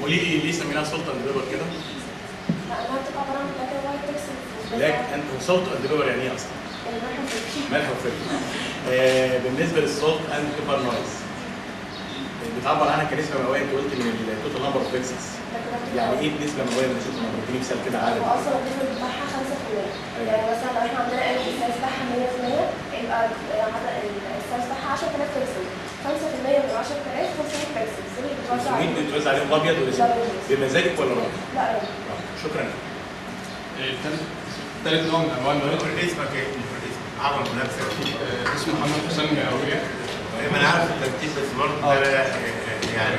قولي لي ليه سميناها سولت اند بيبر كده؟ لانها بتبقى عباره عن بلاك اند وايت بيكسل. بلاك اند سولت اند بيبر يعني ايه اصلا؟ ملح وفلفل. ملح وفلفل. بالنسبه للسولت اند بيبر نويز بتعبر عنها كنسبه مئويه. انت قلت من التوتال نمبر اوف بيكسلز. يعني ايه نسبه مئويه من التوتال نمبر؟ اديني مثال كده عادي. هو اصلا الديفولت بتاعها 5%. يعني مثلا لو احنا عندنا السايز بتاعها 100% يبقى عدد السايز بتاعها 10000 بيكسل. 5% من 10000 500 بيكسل. اللي بتوزع 500 بتوزع عليهم ابيض واسود بمزاجك ولا رأيك؟ لا يعني. شكرا. ثالث نوع من انواع النويز. اسمك ايه؟ عمل بنفسك. اسمه محمد حسام مئوية. ما انا عارف الترتيب بس برضه يعني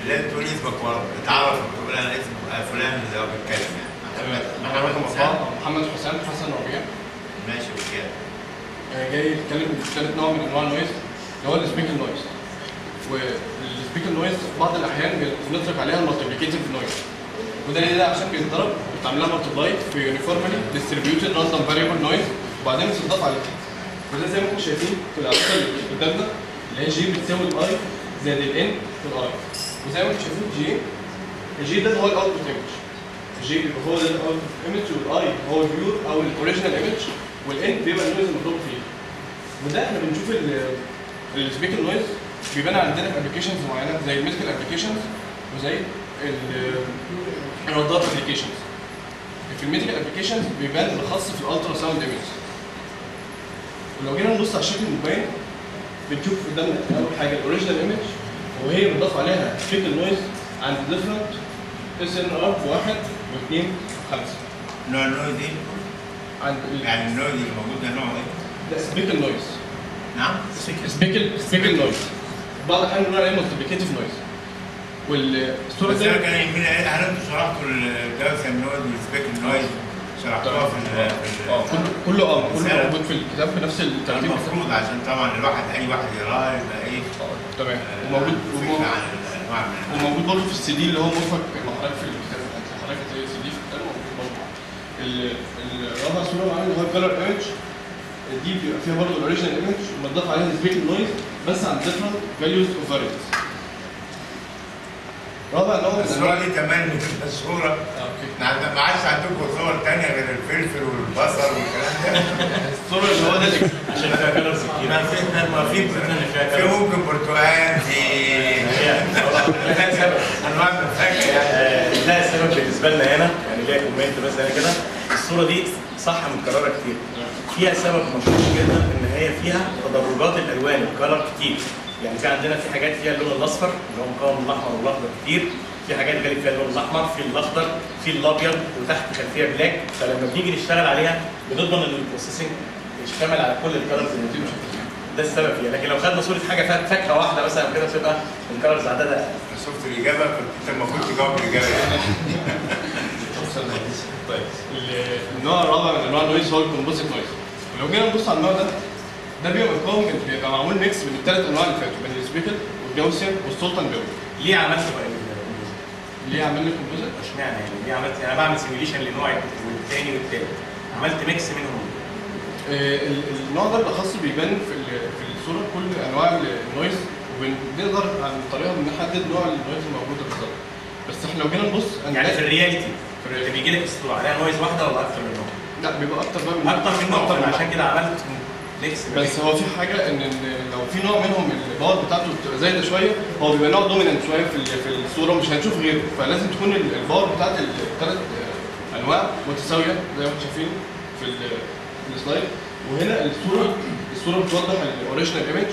لازم تقول اسمك برضه تعرف تقول انا اسم فلان اللي هو بيتكلم يعني. محمد حسام حسن ربيع. ماشي وكده. جاي يتكلم في ثالث نوع من انواع النويز اللي هو السبيكال نويز. والسبيكال نويز في بعض الاحيان بنطلق عليها المالتيبليكيتيف نويز. وده ليه؟ ده عشان بيتضرب وبتعملها مالتيبلاي في يونيفورملي ديستريبيوتد راندوم فاريبل نويز وبعدين بتضاف عليها. وده زي ما انتم شايفين في العلاقه اللي قدامنا اللي هي جي بتساوي الاي زائد الان في الاي. وزي ما انتم شايفين الجي ده هو الاوتبوت ايمج. الجي بيبقى هو ده الاوتبوت ايمج والاي هو الفيور او الاوريجينال ايمج والان بيبقى النويز المضروب فيه. وده احنا بنشوف السبيكال نويز بيبان عندنا في ابلكيشنز معينه زي الميديكال ابلكيشنز وزي الرادار ابلكيشنز. في الميديكال ابلكيشنز بيبان بالاخص في الالترا ساوند ايمج. ولو جينا نبص على الشكل المبين بنشوف قدامنا اول حاجه الاوريجينال ايمج وهي بنضاف عليها سبيكال نويز عند ديفرنت اس ان ار 1 و2 و5. نوع النويز ايه؟ عند يعني النويز اللي موجود ده نوع ايه؟ ده سبيكال نويز. نعم؟ سبيكال نويز. بعض الاحيان بنقول عليه مالتيبليكيتيف نويز. والصوره بس انا كان يهمني هل انتوا شرحتوا الجاوسيان نويز والسبيكال نويز شرحتوها في كله موجود في الكتاب بنفس الترتيب. المفروض عشان طبعا اي واحد يقراه يبقى ايه تمام. وموجود برضه في السي دي اللي هو مرفق محرك في الكتاب. حضرتك زي السي دي في الكتاب موجود برضه. الرابع صوره معانا اللي هو الكالر ايمج. دي بيبقى فيها برضه الاوريجينال ايمج ومتضاف عليها السبيكال نويز بس عند ديفرنت فاليوز اوف فاريبلز. رابع نوع الصورة دي كمان بتبقى صورة. ما عادش عندكم صور تانية غير الفلفل والبصل والكلام ده. الصورة اللي هو ده عشان فيها كلر كتير. ما في ممكن برتقال ده سبب. انواع من الفاكهة يعني. ده السبب بالنسبه لنا هنا يعني ليها كومنت بس هنا كده. الصوره دي صح متكرره كتير. فيها سبب مشهور جدا ان هي فيها تدرجات الالوان الكلر كتير. يعني في عندنا في حاجات فيها اللون الاصفر اللي هو مكون من الاحمر والاخضر كتير، في حاجات غالب فيها اللون الاحمر، في الاخضر، في الابيض وتحت خلفيه بلاك. فلما بنيجي نشتغل عليها بنضمن ان البروسيسنج يشتمل على كل الكلرز اللي موجوده. ده السبب فيها. لكن لو خدنا صوره حاجه فاكهه واحده مثلا كده بتبقى الكلرز عددها اقل. شفت الاجابه كنت المفروض تجاوب الاجابه يعني. طيب النوع الرابع من انواع النويز هو الكومبوزيت نويز. ولو جينا نبص على النوع ده بيبقى معمول ميكس من الثلاث انواع اللي فاتوا من السبيكال والجاوسيان والسولتان بيبر. ليه عملت ليه عملنا كومبوزيت؟ اشمعنى يعني؟ ليه عملت انا بعمل سيميوليشن لنوع والثاني والثالث. عملت ميكس منهم. النوع ده بالاخص بيبان في الصوره كل انواع النويز وبنقدر عن طريقها بنحدد نوع النويز الموجوده بالظبط. بس احنا لو جينا نبص يعني في الرياليتي اللي بيجي لك الصوره عليها نويز واحده ولا اكتر من نوع؟ لا بيبقى اكتر بقى من اكتر من نوع. عشان كده عملت ميكس. بس هو في حاجه ان لو في نوع منهم الباور بتاعته بتبقى زايده شويه هو بيبقى نوع دوميننت شويه في الصوره مش هنشوف غيره. فلازم تكون الباور بتاعت الثلاث انواع متساويه زي ما انتم شايفين في السلايد. وهنا الصوره بتوضح الاوريجينال ايمج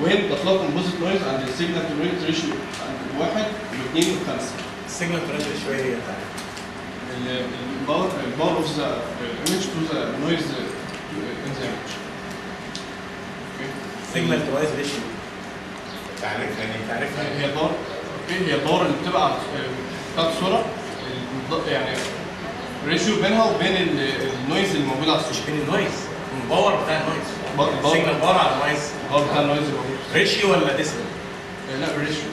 وهنا بتطلع كومبوزيت نويز عند السيجنال تو نويز ريشيو عند 1 و2 و5. السيجنال تو نويز ريشيو هي الباور اوف ذا ايمج تو ذا نويز ان ذا ايمج. سيجنال تو نويز ريشيو تعرفها هي الباور هي الباور اللي بتبقى بتاعت الصوره يعني ريشيو بينها وبين النويز اللي موجود على الصوره. مش بين النويز الباور بتاع النويز. سيجنال باور على النويز. الباور بتاع النويز اللي موجود. ريشيو ولا ديسبل؟ لا ريشيو.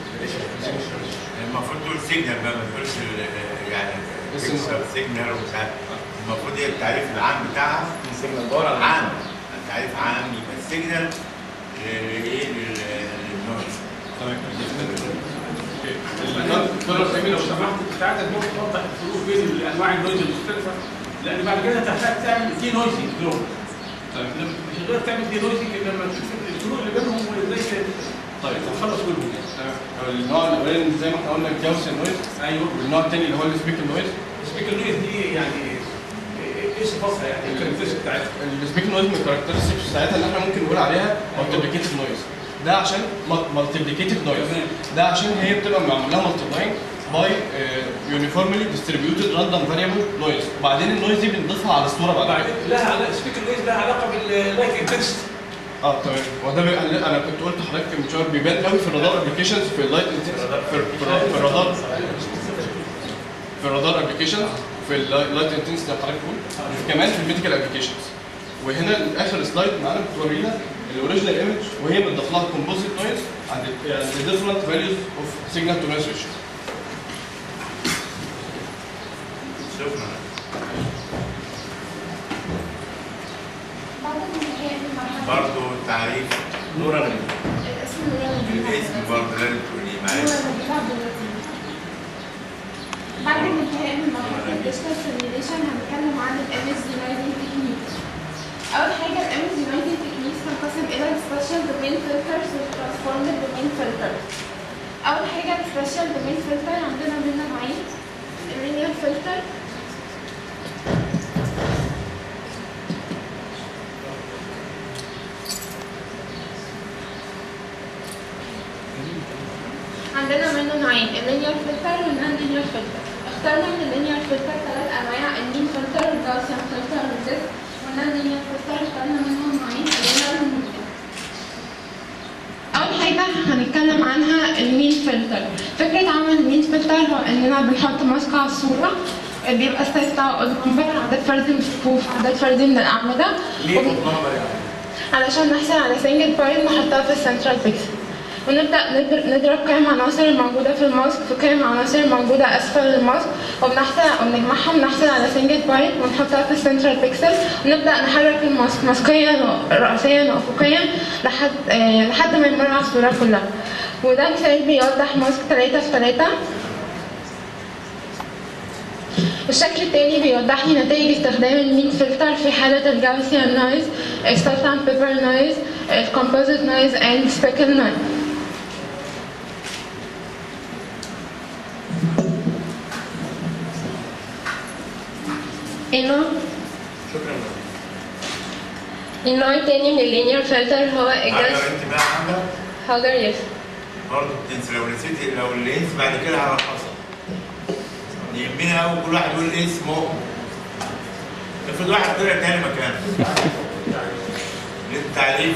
المفروض تقول سيجنال بقى ما تقولش يعني سيجنال وساعات. المفروض هي التعريف العام بتاعها سيجنال باور على عام. التعريف عام يبقى السيجنال للنويز. تمام. الكولر ايمج لو سمحت ساعتك ممكن توضح الفروق بين انواع النويز المختلفه، لان بعد كده هتحتاج تعمل دي نويزنج لهم. مش غير تعمل دي نويزنج لما تشوف الفروق اللي بينهم وازاي طيب تتخلص منهم. النوع الاولاني زي ما احنا قلنا الجاوسيان نويز، ايوه. والنوع الثاني اللي هو السبيكل نويز. السبيكل نويز دي يعني ايه صفاتها يعني؟ الكاركترستكس بتاعتها. السبيكل نويز من الكاركترستكس بتاعتها اللي احنا ممكن نقول عليها مالتيبليكيتيف نويز. ده عشان مالتيبليكيتيف نويز، ده عشان هي بتبقى معمول لها مالتيبلاينج باي يونيفورملي ديستريبيوتد راندوم فاريبل نويز، وبعدين النويز دي بنضيفها على الصوره بعدين. لها علاقه السبيكل نويز لها علاقه باللايت انتنسيتي. تمام. وده انا كنت قلت لحضرتك من شويه بيبان قوي في الرادار ابلكيشنز، في اللايت في الرادار ابلكيشنز، في اللايت انتنسيتي اللي حضرتك بتقول، كمان في الميديكال ابلكيشنز. وهنا اخر سلايد معانا بتورينا الاوريجينال ايمج وهي بتضاف لها كومبوزيت نويز عند different values of signal to noise ratio. شكرا. بعد الانتهاء من المرحلة برضه تعريف نورا نبيل. الاسم نورا الاسم برضه لازم تقولي معلش. بعد الانتهاء من مرحلة الديجيتال سيميوليشن هنتكلم عن الامج دينايزنج تكنيكس. أول حاجة الامج دينايزنج تكنيكس تنقسم إلى السبيشال دومين فلترز والترانسفورمد دومين فلترز. أول حاجة السبيشال دومين فلتر عندنا منها نوعين، اللينير فلتر عندنا منه نوعين، اللينير فلتر والنون لينير فلتر. اخترنا من اللينير فلتر 3 انواع، المين فلتر والجاوسيان فلتر والديسك، والنون لينير فلتر اخترنا منهم نوعين، اللينير والمين. اول حاجه هنتكلم عنها المين فلتر. فكره عمل المين فلتر هو اننا بنحط ماسك على الصوره، بيبقى السايز بتاعه قدام عدد فردي من الصفوف، عدد فردي من الاعمده. ليه نمبر يعني؟ علشان نحصل على سنجل بوينت نحطها في السنترال بيكسل، ونبدأ نضرب قيم العناصر الموجودة في الماسك في قيم العناصر الموجودة أسفل الماسك، وبنجمعهم نحصل على سنجل بوينت ونحطها في السنترال بيكسل، ونبدأ نحرك الماسك ماسكيا رأسيا وأفقيا لحد ما يمر على الصورة كلها. وده مثال بيوضح ماسك 3 في 3. والشكل التاني بيوضح لي نتائج استخدام المين فلتر في حالة الجاوسيان نويز، السالت اند بيبر نويز، الكومبوزيت نويز اند سبيكل نويز. النوع التاني من اللينير فلتر هو حاجه انت بقى عامله هاجر يس. برضه بتنسى، لو نسيتي لو اللي انت بعد كده هلخصها. يهمنا قوي كل واحد يقول اسمه. افرض واحد طلع تاني مكانه. للتعريف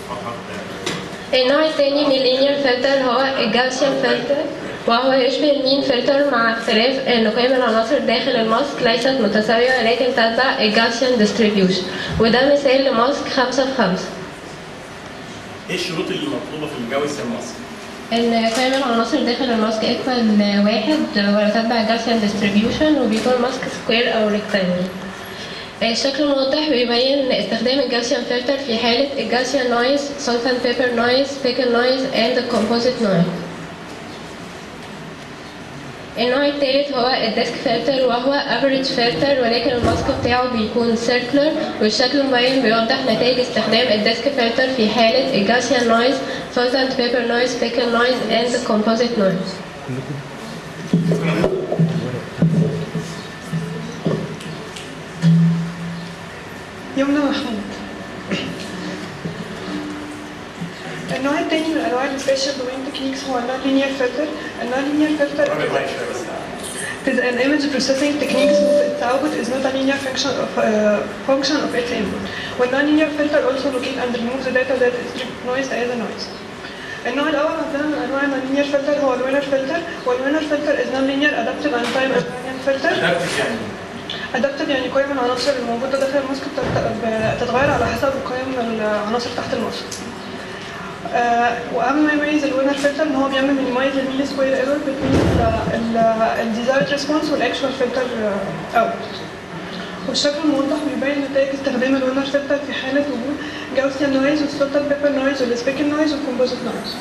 فقط. النوع الثاني من اللينير فلتر هو الجاوسيان فلتر، وهو يشبه المين فلتر مع اختلاف ان قيم العناصر داخل الماسك ليست متساوية ولكن تتبع الجاوسيان ديستريبيوشن، وده مثال لماسك 5 في 5. ايه الشروط اللي مطلوبه في الجاوسيان ماسك؟ ان قيم العناصر داخل الماسك ايكوال 1 ولا تتبع الجاوسيان ديستريبيوشن، وبيكون ماسك سكوير او ريكتانجل. الشكل الموضح بيبين استخدام الجاوسيان فلتر في حالة الجاوسيان نويز، سالت اند بيبر نويز، سبيكل نويز اند كومبوزيت نويز. النوع الثالث هو الديسك فلتر، وهو افريج فلتر ولكن الماسك بتاعه بيكون سيركلر، والشكل المبين بيوضح نتائج استخدام الديسك فلتر في حالة الجاوسيان نويز، سالت اند بيبر نويز، سبيكل نويز اند كومبوزيت نويز. يمنى محمود. النوع الثاني من انواع السبيشال دومين تكنيكس هو النون لينير فلتر. النون لينير فلتر is an image processing technique since its output is not a linear function of its input. When non-linear filter also locate and remove the data that is noise as a noise. النوع الأول عندنا من أنواع non-linear filter هو الوينر فلتر، والوينر فلتر is non-linear adaptive and time invariant filter. adaptive يعني قيم العناصر الموجودة داخل الماسك بتتغير على حسب قيم العناصر تحت الماسك. واهم ما يميز الوينر فلتر ان هو بيعمل مينيمايز للمين سكوير ايرور بين الديزايرد ريسبونس والاكشوال فلتر اوت. والشكل الموضح بيبين نتائج استخدام الوينر فلتر في حاله وجود جاوسيان نويز والسالت بيبر نويز والسبيكل نويز والكومبوزيت نويز.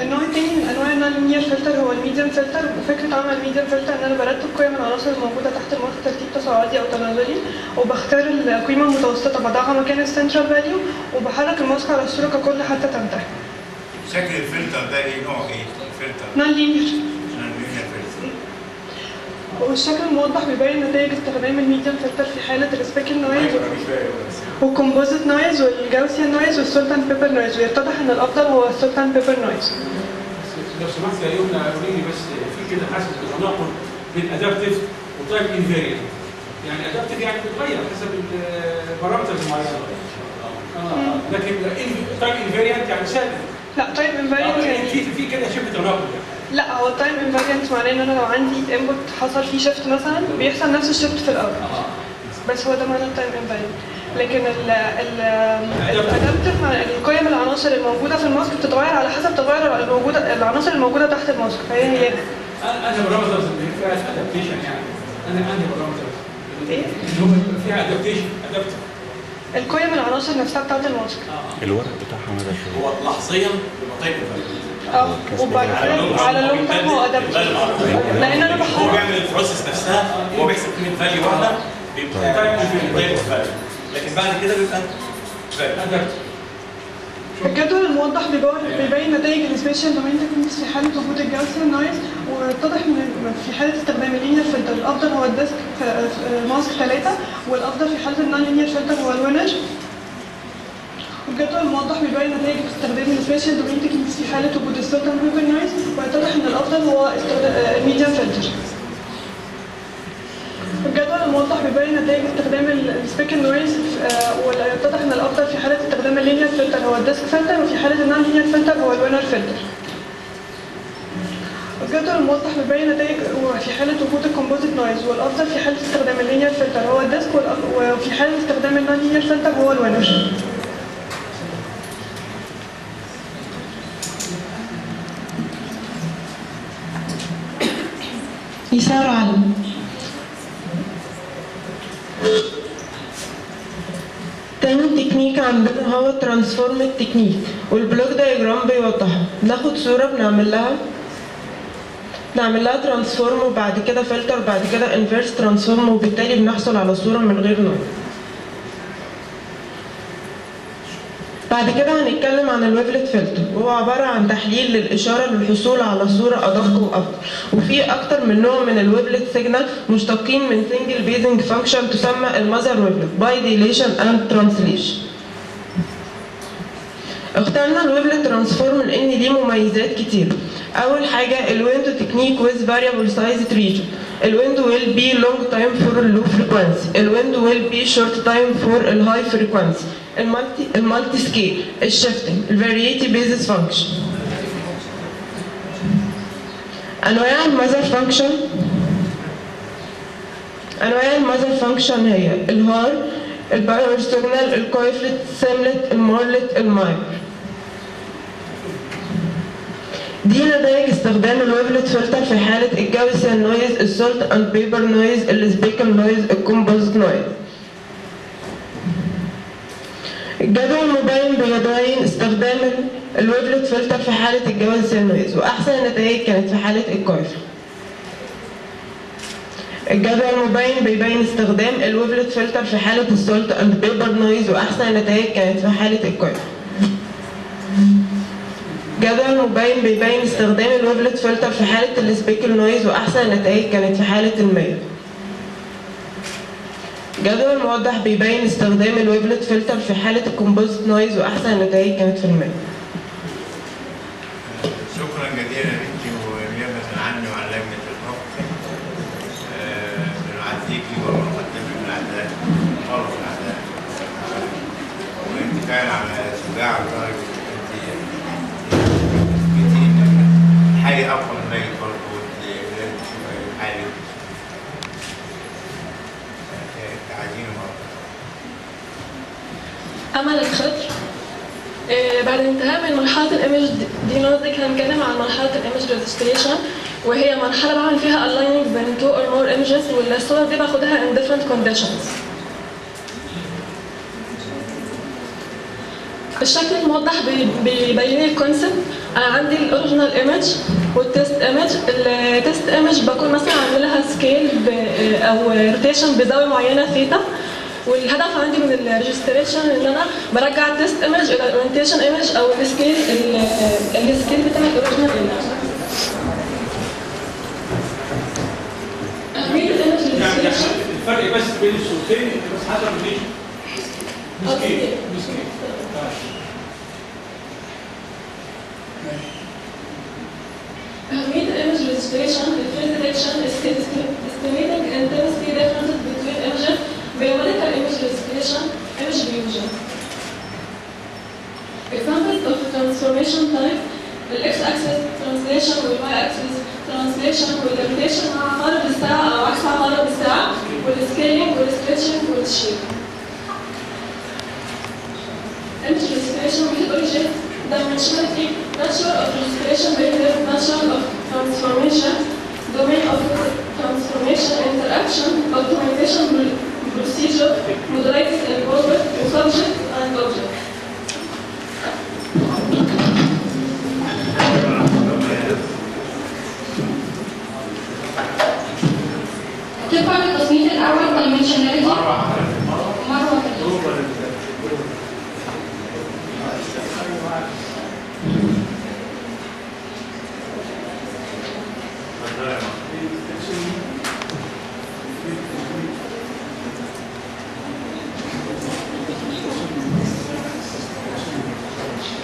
النوع التاني من انواع النون لينير فلتر هو الميديم فلتر. وفكره عمل الميديم فلتر ان انا برتب قيم العناصر الموجوده تحت الماسك ترتيب تصاعدي او تنازلي، وبختار القيمه المتوسطه بضعها مكان السنترال فاليو، وبحرك الماسك على الصوره ككل حتى تنتهي. شكل الفلتر ده ايه؟ نوع ايه؟ الفلتر نون لينير. نون لينير فلتر. والشكل الموضح بيبين نتائج استخدام الميديم فلتر في حاله السبيكل نويز والكومبوزيت نويز والجاوسيان نويز والسولتان بيبر نويز، ويتضح ان الافضل هو السولتان بيبر نويز. لو سمحت يا يمنى قولي بس في كده حاسس بالتناقض بين ادابتيف وتايب انفيريانت. يعني ادابتيف يعني بتغير حسب البارامترز معينه. لكن تايب انفيريانت يعني ثابت. لا تايب انفيريانت يعني في كده شبه تناقض يعني. لا هو التايم انفاريانت معناه ان انا لو عندي انبوت حصل فيه شيفت مثلا بيحصل نفس الشيفت في الاول. بس هو ده معنى التايم انفاريانت. لكن الادابتيف القيم العناصر الموجوده في الماسك بتتغير على حسب تغير العناصر الموجوده تحت الماسك، فهي انا بارامترز اللي فيها ادابتيشن يعني. انا عندي بارامترز ايه؟ اللي هو فيها ادابتيشن ادابتيف. القيم العناصر نفسها بتاعت الماسك. الورق بتاعها مدى شويه. هو لحظيا بيبقى طيب انفيريانت. وبعد كده على اللونج تايم هو ادابتيف. لان انا هو بيعمل البروسيس نفسها، هو بيحسب قيمه فاليو واحده بيبقى طيب انفيريانت، لكن بعد كده بيبقى ادابتيف. الجدول الموضح بيبين نتائج السبيشال دومين تكنيكس في حاله وجود الجاوسيان نويز، ويتضح ان في حاله استخدام اللينير فلتر الافضل هو الديسك ماسك 3، والافضل في حاله النون لينير فلتر هو الوينج. الجدول الموضح بيبين نتائج استخدام السبيشال دومين تكنيكس في حاله وجود السولتان بيبر نويز، ويتضح ان الافضل هو الميديم فلتر. الجدول الموضح بيبين نتائج استخدام السبيكل نويز، ويتضح ان الافضل في حاله استخدام اللينير فلتر هو الديسك فلتر، وفي حاله النون لينير فلتر هو الوينر فلتر. الجدول الموضح بيبين نتائج في حاله وجود الكومبوزيت نويز، والافضل في حاله استخدام اللينير فلتر هو الديسك، وفي حاله استخدام النون لينير فلتر هو الوينر. يسار علم. تاني تكنيك عندنا هو ترانسفورم تكنيك، والبلوك دايجرام بيوضحها. بناخد صورة بنعمل لها ترانسفورم، وبعد كده فلتر، بعد كده انفيرس ترانسفورم، وبالتالي بنحصل على صورة من غير نوع. بعد كده هنتكلم عن الويفلت فلتر، وهو عبارة عن تحليل للإشارة للحصول على صورة أدق وأفضل، وفي أكتر من نوع من الويفلت سيجنال مشتقين من سنجل بيزنج فانكشن تسمى المذر ويفلت باي ديليشن اند ترانسليشن. اخترنا الويفلت ترانسفورم لأن ليه مميزات كتير. أول حاجة الويندو تكنيك with variable sized region. الويندو will be long time for low frequency. الويندو will be short time for high frequency. المالتي سكيل، الشيفتنج، الفاريتي بيزس فانكشن. أنواع المذر فانكشن هي الهار، الباور سيجنال، الكويفلت، السيملت، المارلت، المايبر. دي نتائج استخدام الويفلت فلتر في حالة الجاوسيان نويز، السولت اند بيبر نويز، السبيكل نويز، الكومبوزيت نويز. الجدول المبين بيبين استخدام الويفلت فلتر في حالة الجاوسيان نويز، وأحسن النتائج كانت في حالة الكويفلت. الجدول المبين بيبين استخدام الويفلت فلتر في حالة السولت اند بيبر نويز، وأحسن النتائج كانت في حالة الكويفلت. الجدول المبين بيبين استخدام الويفلت فلتر في حالة السبيكل نويز، وأحسن النتائج كانت في حالة المية. الجدول الموضح بيبين استخدام الويفلت فلتر في حالة الكومبوزيت نويز، وأحسن النتائج كانت في المية. شكرا جزيلا لك ونيابة عني وعن لجنة الحكم. بنعزيكي وبنقدمك بالعدالة خالص العدالة. وأنت فعلا على شجاعة لدرجة حاجة أفضل من ذلك برضه حاجة تعجين مرة. أمل الخضر. بعد انتهاء من مرحلة الايمج دينوزك هنتكلم عن مرحلة الايمج ريجستريشن، وهي مرحلة بعمل فيها aligning بين 2 or more images، والصور دي باخدها in different conditions. الشكل الموضح بيبين لي الكونسبت. انا عندي الاوريجينال ايمج والتست ايمج. التست ايمج بكون مثلا عامله لها سكيل او روتيشن بزاويه معينه ثيتا، والهدف عندي من الريجستريشن ان انا برجع التست ايمج الى الاورينتيشن ايمج او السكيل بتاع الاوريجينال ايمج. يعني الفرق بس بين الصورتين بس حسب ليه؟ مسكين. أهمية الإيمج ريجستريشن الفيلد ديتكشن estimating intensity differences between images biomedical image registration image fusion. Examples of transformation type الإكس أكسس translation والواي أكسس translation والليميتيشن مع عقارب الساعة أو عكس عقارب الساعة والسكيلينج والستريتشنج والشيب. Image registration methodology dimensionality, nature of registration behavior, nature of transformation, domain of transformation, interaction, optimization procedure, modulated involvement, subject and object. تبقى التصنيف الأول dimensionality مرة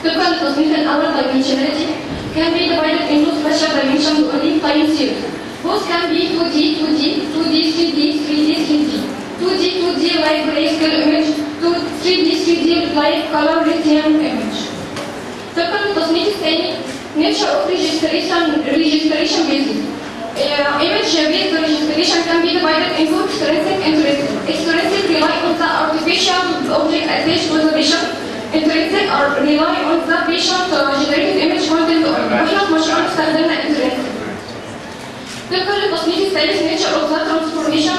تبقى التصنيف الأول dimensionality can be divided into special dimensions only time series. Both can be 2D, 2D, 2D, 3D, 3D, 3D. 2D, 2D like grayscale image, 3D, 3D like color lithium image. تبقى التصنيف الثاني nature of registration basis. Image based registration can be divided into extrinsic and intrinsic. Extrinsic rely on the artificial object attached to the patient. Intrinsic rely on the patient generated image content. واحنا في مشروعنا استخدمنا intrinsic. طبقا للتصنيف الثالث nature of the transformation.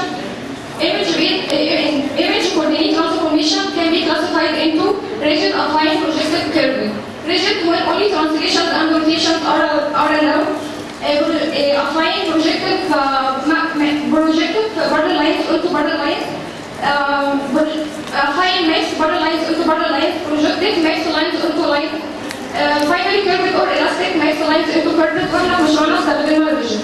Image coordinate transformation can be classified into rigid, affine, projected, curved. Rigid when only translations and rotations are allowed. Affine projected border lines onto border lines. Affine makes border lines onto border lines. Projected makes lines onto lines. Finally curved or elastic makes lines into curved. واحنا في مشروعنا استخدمنا rigid.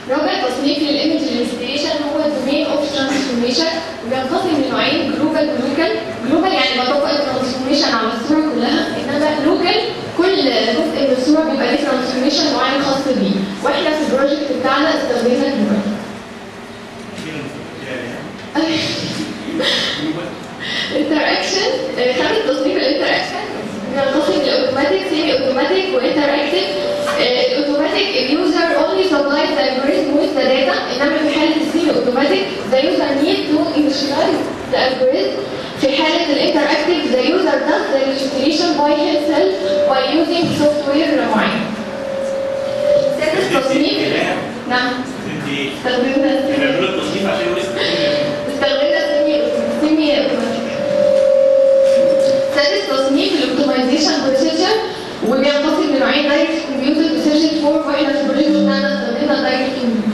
رابع تصنيف للايمج ريجستريشن هو الدومين اوف ترانسفورميشن وبينقسم لنوعين جلوبال ولوكال. جلوبال يعني بطبق الترانسفورميشن على الصوره كلها، انما لوكال كل جزء من الصوره بيبقى ليه ترانسفورميشن معين خاص بيه، واحنا في البروجكت بتاعنا استخدمنا جلوبال. interaction خامس تصنيف الانتراكشن بينقسم لاوتوماتيك سيمي اوتوماتيك وانتراكتيف. الاوتوماتيك اليوزر اونلي سبلايز ذا الجوريزم وذ ذا داتا، انما في حاله السيمي اوتوماتيك ذا يوزر نيد تو انيشلايز ذا الجوريزم. في حاله الانتراكتيف ذا يوزر داز ذا ريجستريشن باي هيم سيلف باي يوزنج سوفت وير معين. سادس تصنيف نعم استخدمنا التصنيف عشان استخدمنا سيمي اوتوماتيك. سادس تصنيف الاوبتمايزيشن بروسيجر وبينقسم لنوعين دايركت كمبيوتر وسيرجن فور، واحنا في البروجكت بتاعنا استخدمنا دايركت كمبيوتر.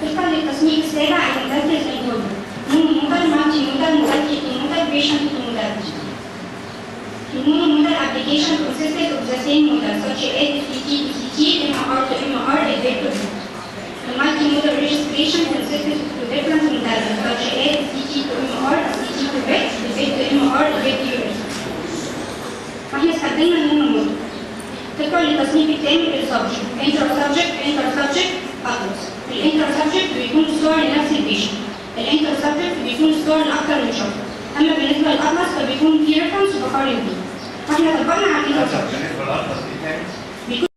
طبقا للتصنيف السابع الانترفيس الجلوبال موديل مالتي موديل موديل بيشنت موديل. المونو موديل application consisted of the same model such as DT to CT, MR to MR, and vector. The multi-modal registration consisted of two different models such as DT to MR, CT to VEX, VEX to MR, VEX to UX. واحنا استخدمنا المونو موديل. طبقا للتصنيف الثاني للسبجكت انتر-سبجكت اتلس. الانتر-سبجكت بيكون صور لنفس البيشنت. الانتر-سبجكت بيكون صور لأكثر من شخص. اما بالنسبه للاطلس فبيكون في ريفرنس وبقارن بيه. فاحنا طبقنا على بالنسبه للاطلس ايه تاني؟